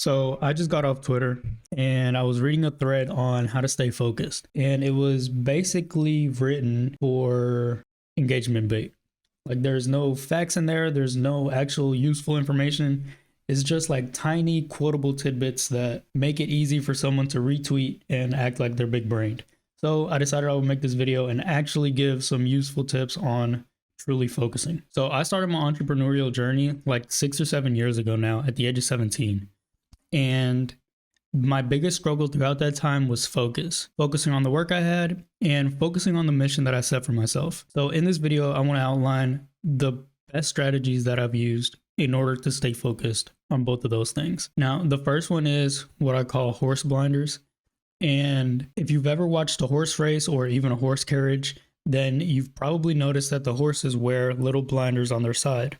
So I just got off Twitter and I was reading a thread on how to stay focused. And it was basically written for engagement bait. Like there's no facts in there, there's no actual useful information. It's just like tiny quotable tidbits that make it easy for someone to retweet and act like they're big brained. So I decided I would make this video and actually give some useful tips on truly focusing. So I started my entrepreneurial journey like 6 or 7 years ago now at the age of 17. And my biggest struggle throughout that time was focusing on the work I had and focusing on the mission that I set for myself. So in this video, I want to outline the best strategies that I've used in order to stay focused on both of those things. Now, the first one is what I call horse blinders. And if you've ever watched a horse race or even a horse carriage, then you've probably noticed that the horses wear little blinders on their side.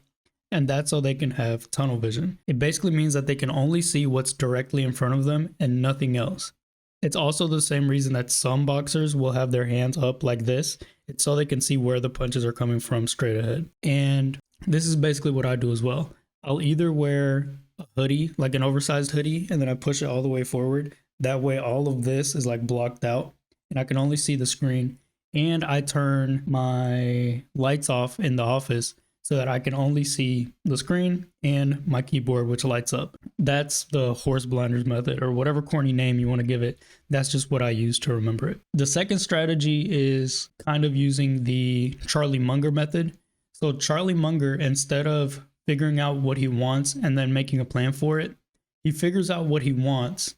And that's so they can have tunnel vision. It basically means that they can only see what's directly in front of them and nothing else. It's also the same reason that some boxers will have their hands up like this. It's so they can see where the punches are coming from straight ahead. And this is basically what I do as well. I'll either wear a hoodie, like an oversized hoodie, and then I push it all the way forward. That way all of this is like blocked out and I can only see the screen. And I turn my lights off in the office so that I can only see the screen and my keyboard, which lights up. That's the horse blinders method, or whatever corny name you want to give it. That's just what I use to remember it. The second strategy is kind of using the Charlie Munger method. So Charlie Munger, instead of figuring out what he wants and then making a plan for it, he figures out what he wants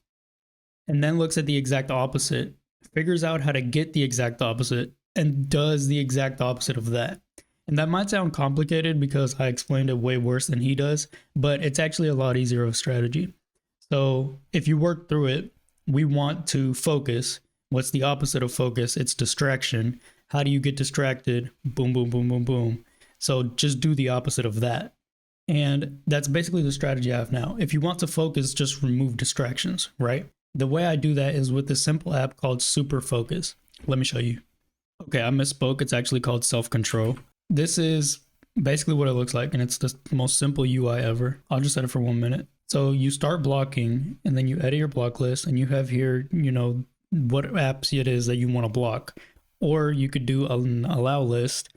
and then looks at the exact opposite, figures out how to get the exact opposite, and does the exact opposite of that. And that might sound complicated because I explained it way worse than he does, but it's actually a lot easier of a strategy. So if you work through it, we want to focus. What's the opposite of focus? It's distraction. How do you get distracted? Boom, boom, boom, boom, boom. So just do the opposite of that. And that's basically the strategy I have now. If you want to focus, just remove distractions, right? The way I do that is with a simple app called Super Focus. Let me show you. Okay, I misspoke. It's actually called Self Control. This is basically what it looks like, and it's the most simple UI ever. I'll just set it for 1 minute. So you start blocking, and then you edit your block list, and you have here, what apps it is that you want to block. Or you could do an allow list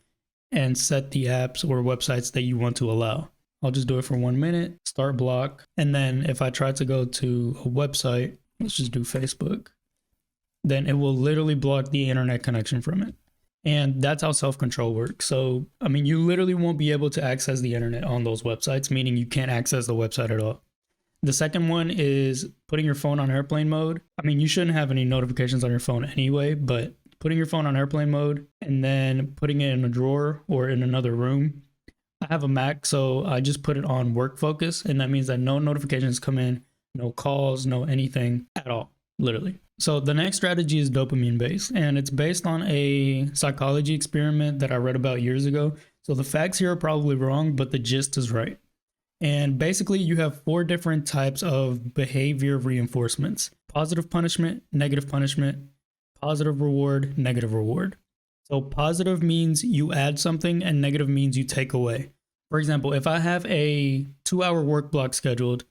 and set the apps or websites that you want to allow. I'll just do it for 1 minute, start block, and then if I try to go to a website, let's just do Facebook, then it will literally block the internet connection from it. And that's how self-control works. So, I mean, you literally won't be able to access the internet on those websites, meaning you can't access the website at all. The second one is putting your phone on airplane mode. I mean, you shouldn't have any notifications on your phone anyway, but putting your phone on airplane mode and then putting it in a drawer or in another room. I have a Mac, so I just put it on work focus, and that means that no notifications come in, no calls, no anything at all, literally. So the next strategy is dopamine based, and it's based on a psychology experiment that I read about years ago. So the facts here are probably wrong, but the gist is right. And basically you have 4 different types of behavior reinforcements: positive punishment, negative punishment, positive reward, negative reward. So positive means you add something and negative means you take away. For example, if I have a 2-hour work block scheduled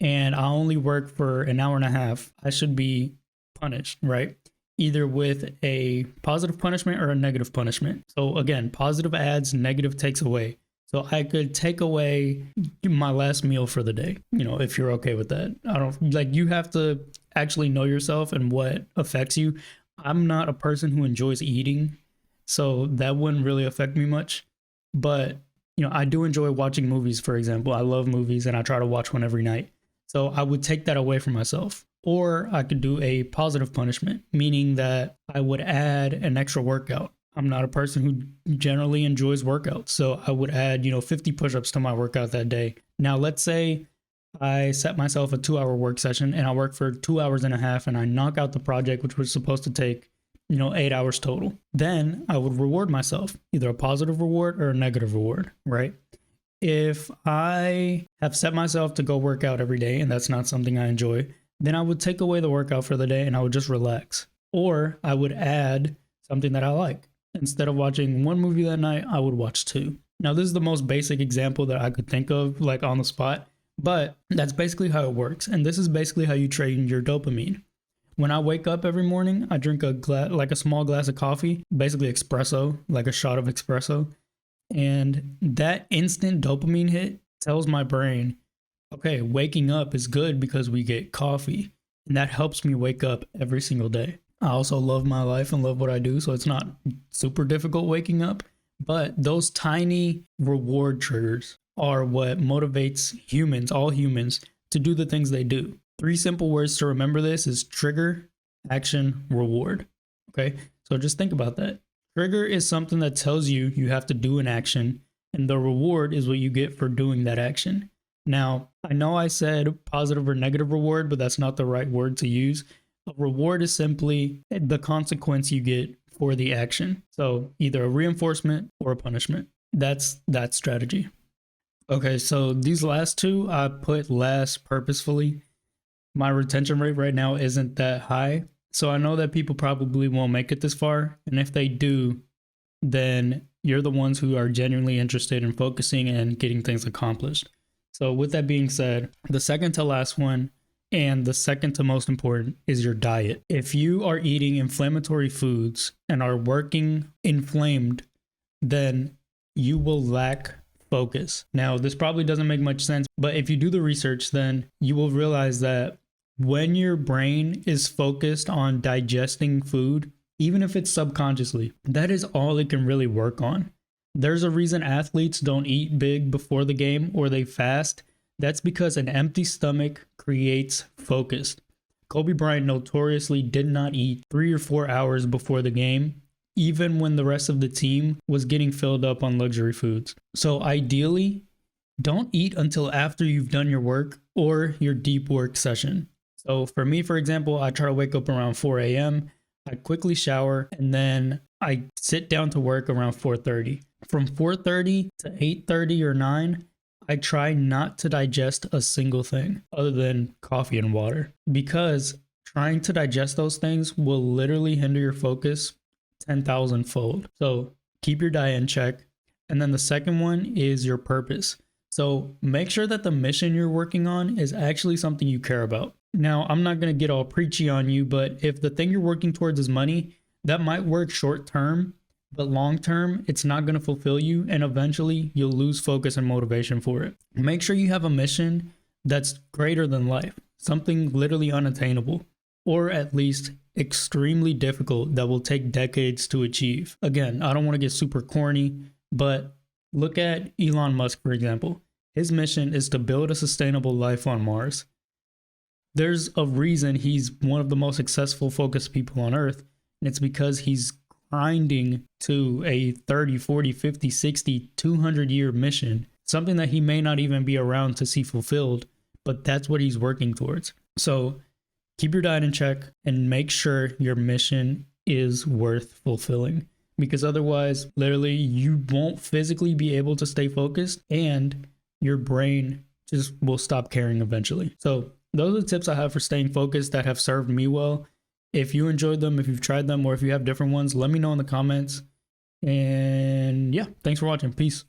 and I only work for an hour and a half, I should be punished, right? Either with a positive punishment or a negative punishment. So again, positive adds, negative takes away. So I could take away my last meal for the day, if you're okay with that. You have to actually know yourself and what affects you. I'm not a person who enjoys eating, so that wouldn't really affect me much. But, I do enjoy watching movies, for example. I love movies and I try to watch one every night. So I would take that away from myself. Or I could do a positive punishment, meaning that I would add an extra workout. I'm not a person who generally enjoys workouts, so I would add, 50 push-ups to my workout that day. Now, let's say I set myself a 2-hour work session and I work for 2 hours and a half and I knock out the project, which was supposed to take, 8 hours total. Then I would reward myself, either a positive reward or a negative reward, right? If I have set myself to go work out every day and that's not something I enjoy, then I would take away the workout for the day and I would just relax. Or I would add something that I like. Instead of watching 1 movie that night, I would watch 2. Now, this is the most basic example that I could think of, like on the spot, But that's basically how it works. And this is basically how you train your dopamine. When I wake up every morning, I drink a small glass of coffee, basically espresso, like a shot of espresso. And that instant dopamine hit tells my brain, okay, waking up is good because we get coffee. And that helps me wake up every single day. I also love my life and love what I do, so it's not super difficult waking up. But those tiny reward triggers are what motivates humans, all humans, to do the things they do. 3 simple words to remember this is trigger, action, reward. Okay, so just think about that. Trigger is something that tells you you have to do an action, and the reward is what you get for doing that action. Now, I know I said positive or negative reward, but that's not the right word to use. A reward is simply the consequence you get for the action. So either a reinforcement or a punishment. That's that strategy. Okay, so these last 2 I put last purposefully. My retention rate right now isn't that high. So I know that people probably won't make it this far. And if they do, then you're the ones who are genuinely interested in focusing and getting things accomplished. So with that being said, the second to last one and the second to most important is your diet. If you are eating inflammatory foods and are working inflamed, then you will lack focus. Now, this probably doesn't make much sense, but if you do the research, then you will realize that when your brain is focused on digesting food, even if it's subconsciously, that is all it can really work on. There's a reason athletes don't eat big before the game or they fast. That's because an empty stomach creates focus. Kobe Bryant notoriously did not eat 3 or 4 hours before the game, even when the rest of the team was getting filled up on luxury foods. So ideally, don't eat until after you've done your work or your deep work session. So for me, for example, I try to wake up around 4 a.m. I quickly shower and then I sit down to work around 4:30. From 4:30 to 8:30 or 9, I try not to digest a single thing other than coffee and water, because trying to digest those things will literally hinder your focus 10,000 fold. So keep your diet in check. And then the second one is your purpose. So make sure that the mission you're working on is actually something you care about. Now, I'm not going to get all preachy on you, but if the thing you're working towards is money, that might work short term, but long term, it's not going to fulfill you, and eventually you'll lose focus and motivation for it. Make sure you have a mission that's greater than life, something literally unattainable, or at least extremely difficult that will take decades to achieve. Again, I don't want to get super corny, but look at Elon Musk, for example. His mission is to build a sustainable life on Mars. There's a reason he's one of the most successful, focused people on Earth, and it's because he's grinding to a 30, 40, 50, 60, 200-year mission, something that he may not even be around to see fulfilled, but that's what he's working towards. So keep your diet in check and make sure your mission is worth fulfilling, because otherwise, literally, you won't physically be able to stay focused and your brain just will stop caring eventually. So those are the tips I have for staying focused that have served me well. If you enjoyed them, if you've tried them, or if you have different ones, let me know in the comments. And yeah, thanks for watching. Peace.